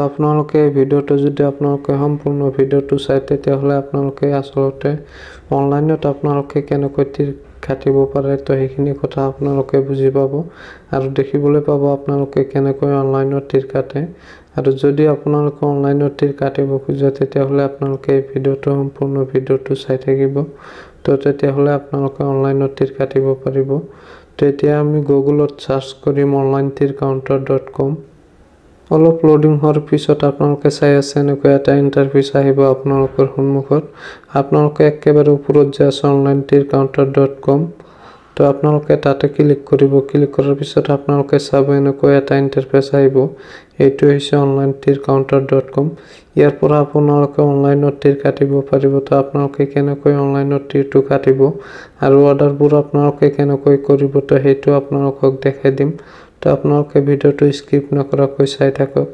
আপোনালোকে এই ভিডিঅ'টো যদি আপোনালোকে সম্পূৰ্ণ ভিডিঅ'টো চাই তেতিয়াহ'লে আপোনালোকে আসলতে অনলাইনত আপোনালোকে কেনেকৈ তীৰ কাটিব পাৰে তো সেইখিনি কথা আপোনালোকে বুজি পাব আৰু দেখিবলৈ পাব আপোনালোকে কেনেকৈ অনলাইনত তীৰ কাটে আৰু যদি আপোনালোকে অনলাইনত তীৰ কাটিব খোজে তেতিয়াহ'লে আপোনালোকে এই ভিডিঅ'টো সম্পূৰ্ণ ভিডিঅ'টো চাই থাকিব তো তেতিয়াহ'লে আপোনালোকে অনলাইনত তীৰ কাটিব পাৰিব। তো এতিয়া আমি গুগলত সাৰ্চ কৰিম onlinetircounter.com। অলপ লোডিং হোৱাৰ পিছত আপোনালোকে চাই আছে এনেকৈ এটা ইণ্টাৰফেচ আহিব আপোনালোকৰ সন্মুখত। আপোনালোকে একেবাৰে ওপৰত যে আছে onlinetircounter.com তো আপোনালোকে তাতে ক্লিক কৰিব। ক্লিক কৰাৰ পিছত আপোনালোকে চাব এনেকৈ এটা ইণ্টাৰফেচ আহিব। এইটো হৈছে onlinetircounter.com। ইয়াৰ পৰা আপোনালোকে অনলাইনত তীৰ কাটিব পাৰিব। তো আপোনালোকে কেনেকৈ অনলাইনত তীৰটো কাটিব আৰু অৰ্ডাৰবোৰ আপোনালোকে কেনেকৈ কৰিব তো সেইটো আপোনালোকক দেখাই দিম। তো আপোনালোকে ভিডিঅ'টো স্কিপ নকৰাকৈ চাই থাকক।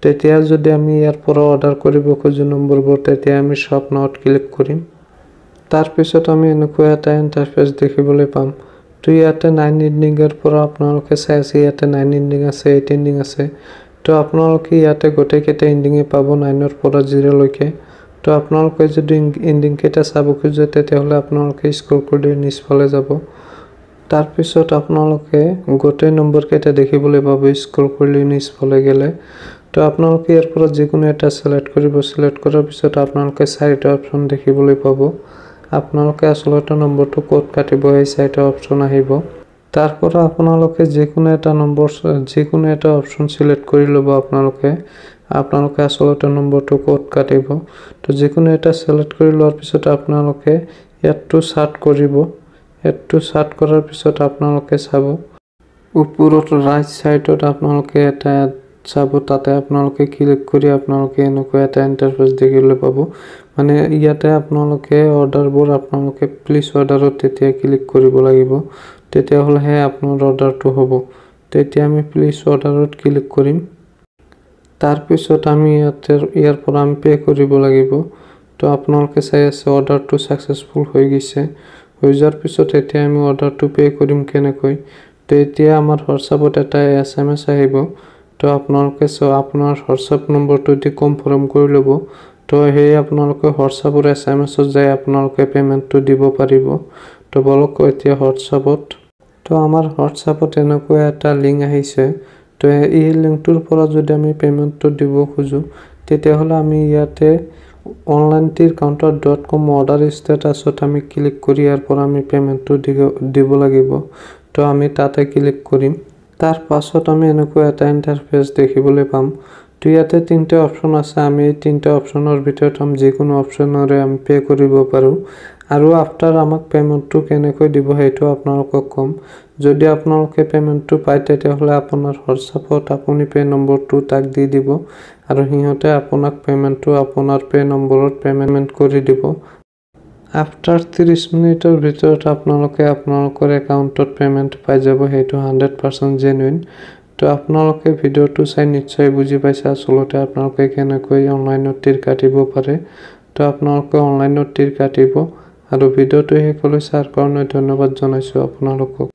তেতিয়া যদি আমি ইয়াৰ পৰা অৰ্ডাৰ কৰিব খোজো নম্বৰবোৰ তেতিয়া আমি শ্বপ নাওত ক্লিক কৰিম। তাৰ পিছত আমি এনেকৈ এটা ইণ্টাৰফেচ দেখিবলৈ পাম। তো ইয়াতে 9 ইণ্ডিঙৰ পৰা আপোনালোকে চাই আছে ইয়াতে 9 ইণ্ডিং আছে 8 ইণ্ডিং আছে। তো আপোনালোকে ইয়াতে গোটেইকেইটা ইণ্ডিঙে পাব 9ৰ পৰা 0 লৈকে। তো আপোনালোকে যদি ইণ্ডিং কেইটা চাব খোজে তেতিয়াহ'লে আপোনালোকে স্ক্ৰল কৰি নিচফালে যাব। তাৰ পিছত আপোনালোকে গোটেই নম্বৰ কেইটা দেখিবলৈ পাব স্ক্ৰল কৰি নিচফালে গ'লে। তো আপোনালোকে ইয়াৰ পৰা যিকোনো এটা সিলেক্ট কৰিব। সিলেক্ট কৰাৰ পিছত আপোনালোকে 4টা অপচন দেখিবলৈ পাব। আপোনালোকে আসলতে নম্বৰটো ক'ত কাটিব এই 4টা অপচন আহিব। তাৰ পৰা আপোনালোকে যিকোনো এটা অপচন সিলেক্ট কৰি ল'ব। আপোনালোকে আসলতে নম্বৰটো ক'ত কাটিব। তো যিকোনো এটা সিলেক্ট কৰি লোৱাৰ পিছত আপোনালোকে ইয়াতটো সাৰ্চ কৰিব। এডটো সাৰ্চ কৰাৰ পিছত আপোনালোকে চাব ওপৰত ৰাইট সাইডত আপোনালোকে এটা চাব তাতে আপোনালোকে ক্লিক কৰি আপোনালোকে এনেকৈ এটা ইণ্টাৰফেচ দেখিবলৈ পাব। মানে ইয়াতে আপোনালোকে অৰ্ডাৰবোৰ আপোনালোকে প্লিজ অৰ্ডাৰত তেতিয়া ক্লিক কৰিব লাগিব তেতিয়াহ'লেহে আপোনাৰ অৰ্ডাৰটো হ'ব। তেতিয়া আমি প্লিজ অৰ্ডাৰত ক্লিক কৰিম। তাৰ পিছত আমি ইয়াৰ পৰা আমি পে কৰিব লাগিব। তো আপোনালোকে চাই আছে অৰ্ডাৰটো সাকসেসফুল হৈ গৈছে। হৈ যোৱাৰ পিছত এতিয়া আমি অৰ্ডাৰটো পে কৰিম কেনেকৈ। তো এতিয়া আমাৰ হোৱাটছআপত এটা SMS আহিব। তো আপোনালোকে আপোনাৰ হোৱাটছআপ নম্বৰটো দি কনফাৰ্ম কৰি ল'ব। তো সেই আপোনালোকে হোৱাটছআপৰ SMS-ত যাই আপোনালোকে পেমেন্টটো দিব পাৰিব। তো বলক এতিয়া হোৱাটছআপত তো আমাৰ হোৱাটছআপত এনেকৈ এটা লিংক আহিছে। তো এই লিংকটোৰ পৰা যদি আমি পেমেন্টটো দিব খোজো তেতিয়াহ'লে আমি ইয়াতে onlinetircounter.com অৰ্ডাৰ ষ্টেটাছত আমি ক্লিক কৰি ইয়াৰ পৰা আমি পেমেন্টটো দিব লাগিব। তো আমি তাতে ক্লিক কৰিম। তাৰ পাছত আমি এনেকৈ এটা ইণ্টাৰফেচ দেখিবলৈ পাম। তো ইয়াতে 3টা অপচন আছে। আমি এই 3টা অপচনৰ ভিতৰত যিকোনো অপচনৰে আমি পে কৰিব পাৰো আৰু আফটাৰ আমাক পেমেন্টটো কেনেকৈ দিব সেইটো আপোনালোকক কম। যদি আপোনালোকে পেমেন্টটো পায় তেতিয়াহ'লে আপোনাৰ হোৱাটছআপত আপুনি পে নম্বৰটো তাক দি দিব আৰু সিহঁতে আপোনাক পেমেন্টটো আপোনাৰ পে নম্বৰত পেমেন্ট কৰি দিব। আফটাৰ 30 মিনিটৰ ভিতৰত আপোনালোকে আপোনালোকৰ একাউণ্টত পেমেন্ট পাই যাব। সেইটো 100% জেনুইন। তো আপোনালোকে ভিডিঅ'টো চাই নিশ্চয় বুজি পাইছে আসলতে আপোনালোকে কেনেকৈ অনলাইনত তীৰ কাটিব পাৰে। তো আপোনালোকে অনলাইনত তীৰ কাটিব আৰু ভিডিঅ'টো শেষলৈ চাৰ কাৰণে ধন্যবাদ জনাইছো আপোনালোকক।